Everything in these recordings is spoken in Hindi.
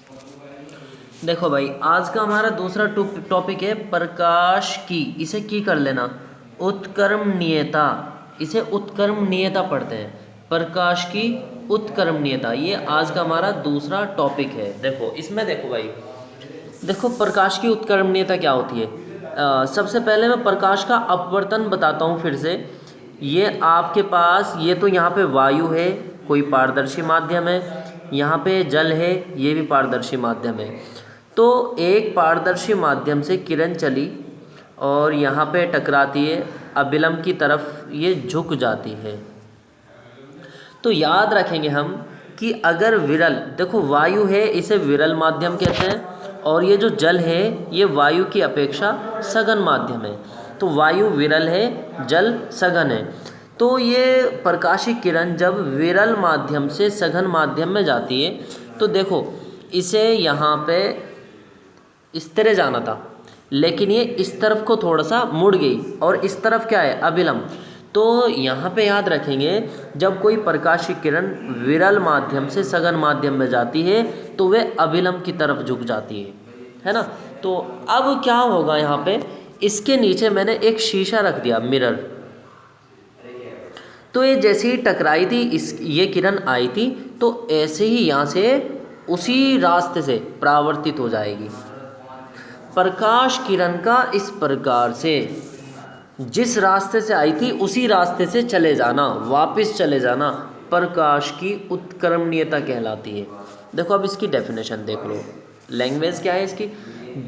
देखो भाई, आज का हमारा दूसरा टॉपिक है प्रकाश की। इसे की कर लेना, उत्क्रमणीयता। इसे उत्क्रमणीयता पढ़ते हैं, प्रकाश की उत्क्रमणीयता। ये आज का हमारा दूसरा टॉपिक है। देखो इसमें देखो भाई, देखो प्रकाश की उत्क्रमणीयता क्या होती है। सबसे पहले मैं प्रकाश का अपवर्तन बताता हूँ फिर से। ये आपके पास, ये तो यहाँ पे वायु है, कोई पारदर्शी माध्यम है, यहाँ पे जल है, ये भी पारदर्शी माध्यम है। तो एक पारदर्शी माध्यम से किरण चली और यहाँ पे टकराती है, अभिलंब की तरफ ये झुक जाती है। तो याद रखेंगे हम कि अगर विरल, देखो वायु है, इसे विरल माध्यम कहते हैं, और ये जो जल है ये वायु की अपेक्षा सघन माध्यम है। तो वायु विरल है, जल सघन है। तो ये प्रकाशीय किरण जब विरल माध्यम से सघन माध्यम में जाती है, तो देखो इसे यहाँ पे इस तरह जाना था, लेकिन ये इस तरफ को थोड़ा सा मुड़ गई, और इस तरफ क्या है, अभिलंब। तो यहाँ पे याद रखेंगे, जब कोई प्रकाशीय किरण विरल माध्यम से सघन माध्यम में जाती है तो वे अभिलंब की तरफ झुक जाती है ना। तो अब क्या होगा, यहाँ पे इसके नीचे मैंने एक शीशा रख दिया, मिरर। तो ये जैसे ही टकराई थी, ये किरण आई थी, तो ऐसे ही यहाँ से उसी रास्ते से परावर्तित हो जाएगी। प्रकाश किरण का इस प्रकार से जिस रास्ते से आई थी उसी रास्ते से चले जाना, वापस चले जाना, प्रकाश की उत्क्रमणीयता कहलाती है। देखो अब इसकी डेफिनेशन देख लो, लैंग्वेज क्या है इसकी।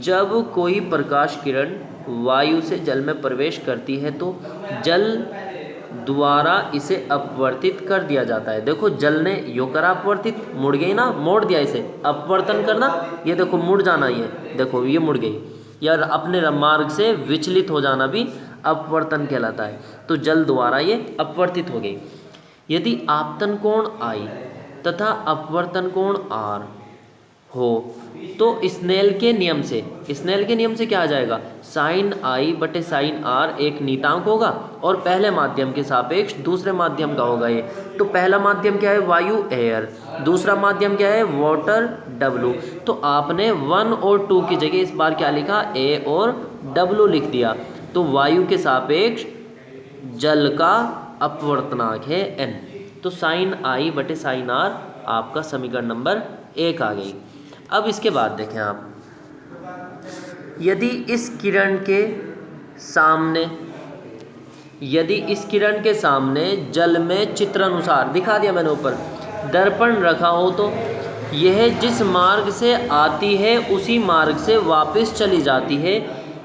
जब कोई प्रकाश किरण वायु से जल में प्रवेश करती है तो जल द्वारा इसे अपवर्तित कर दिया जाता है। देखो जल ने यो करा अपवर्तित, मुड़ गई ना, मोड़ दिया इसे, अपवर्तन करना, ये देखो मुड़ जाना, ये देखो ये मुड़ गई, या अपने मार्ग से विचलित हो जाना भी अपवर्तन कहलाता है। तो जल द्वारा ये अपवर्तित हो गई। यदि आपतन कोण आई तथा अपवर्तन कोण आर हो तो स्नेल के नियम से क्या आ जाएगा, साइन आई बटे साइन आर एक नीतांक होगा, और पहले माध्यम के सापेक्ष दूसरे माध्यम का होगा ये। तो पहला माध्यम क्या है, वायु एयर, दूसरा माध्यम क्या है, वाटर डब्लू। तो आपने 1 और 2 की जगह इस बार क्या लिखा, ए और डब्लू लिख दिया। तो वायु के सापेक्ष जल का अपवर्तनांक है एन। तो साइन आई बटे साइन आर आपका समीकरण नंबर 1 आ गई। अब इसके बाद देखें आप, यदि इस किरण के सामने जल में चित्रानुसार दिखा दिया मैंने ऊपर, दर्पण रखा हो तो यह जिस मार्ग से आती है उसी मार्ग से वापस चली जाती है,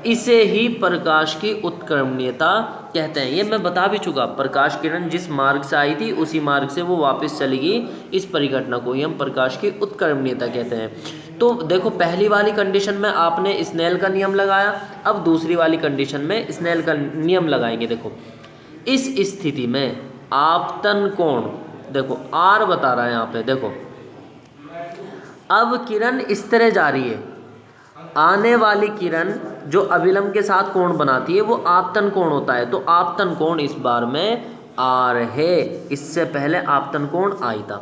इसे ही प्रकाश की उत्क्रमणीयता कहते हैं। ये मैं बता भी चुका, प्रकाश किरण जिस मार्ग से आई थी उसी मार्ग से वो वापस चलेगी, इस परिघटना को ही हम प्रकाश की उत्क्रमणीयता कहते हैं। तो देखो पहली वाली कंडीशन में आपने स्नेल का नियम लगाया, अब दूसरी वाली कंडीशन में स्नेल का नियम लगाएंगे। देखो इस स्थिति में आपतन कोण, देखो आर बता रहा है यहाँ पे, देखो अब किरण इस तरह जा रही है, आने वाली किरण जो अभिलंब के साथ कोण बनाती है वो आपतन कोण होता है। तो आपतन कोण इस बार में आर है, इससे पहले आपतन कोण आई था,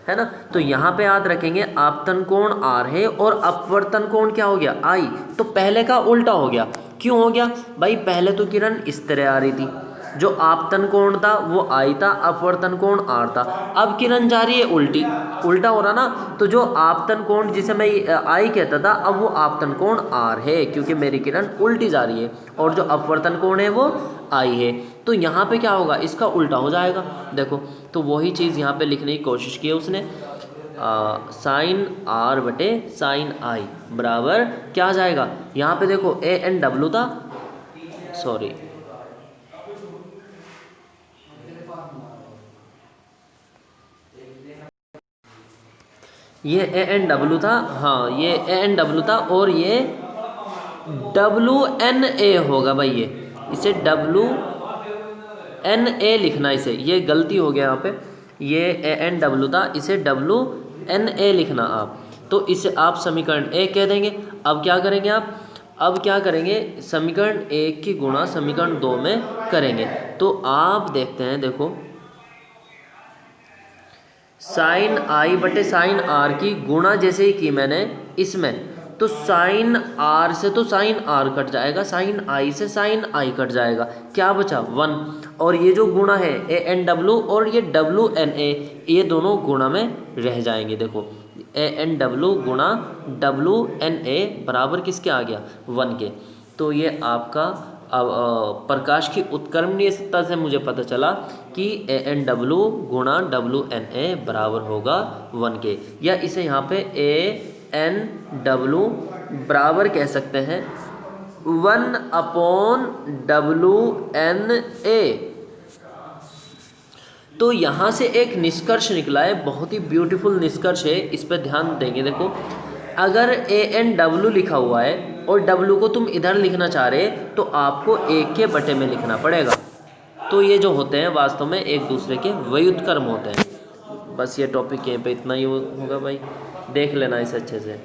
है ना। तो यहाँ पे याद रखेंगे आपतन कोण आर है और अपवर्तन कोण क्या हो गया, आई। तो पहले का उल्टा हो गया, क्यों हो गया भाई, पहले तो किरण इस तरह आ रही थी, जो आपतन कोण था वो आई था, अपवर्तन कोण आर था। अब किरण जा रही है उल्टा हो रहा ना। तो जो आपतन कोण जिसे मैं आई कहता था, अब वो आपतन कोण आर है, क्योंकि मेरी किरण उल्टी जा रही है, और जो अपवर्तन कोण है वो आई है। तो यहाँ पे क्या होगा, इसका उल्टा हो जाएगा। देखो तो वही चीज़ यहाँ पे लिखने की कोशिश की है उसने, साइन आर बटे साइन आई बराबर क्या आ जाएगा, यहाँ पे देखो ए एन डब्लू था, सॉरी ये ए एन डब्लू था, हाँ ये ए एन डब्लू था, और ये डब्लू एन ए होगा भाई, ये इसे डब्लू एन ए लिखना, इसे ये गलती हो गया यहाँ पे, ये ए एन डब्लू था, इसे डब्लू एन ए लिखना आप। तो इसे आप समीकरण 1 कह देंगे। अब क्या करेंगे आप, अब क्या करेंगे, समीकरण 1 की गुणा समीकरण 2 में करेंगे। तो आप देखते हैं, देखो साइन आई बटे साइन आर की गुणा जैसे ही की मैंने इसमें, तो साइन आर से तो साइन आर कट जाएगा, साइन आई से साइन आई कट जाएगा, क्या बचा 1। और ये जो गुणा है ए एन डब्लू और ये डब्लू एन ए, ये दोनों गुणा में रह जाएंगे। देखो ए एन डब्लू गुणा डब्लू एन ए बराबर किसके आ गया 1 के। तो ये आपका प्रकाश की उत्क्रमणीयता से मुझे पता चला कि ए एन डब्लू गुणा डब्लू एन ए बराबर होगा 1 के, या इसे यहाँ पे ए एन डब्लू बराबर कह सकते हैं 1/WNA। तो यहाँ से एक निष्कर्ष निकला है, बहुत ही ब्यूटीफुल निष्कर्ष है, इस पर ध्यान देंगे। देखो अगर ANW लिखा हुआ है और W को तुम इधर लिखना चाह रहे तो आपको 1 के बटे में लिखना पड़ेगा। तो ये जो होते हैं वास्तव में एक दूसरे के व्युत्क्रम होते हैं। बस ये टॉपिक यहीं पे इतना ही होगा भाई, देख लेना इसे अच्छे से।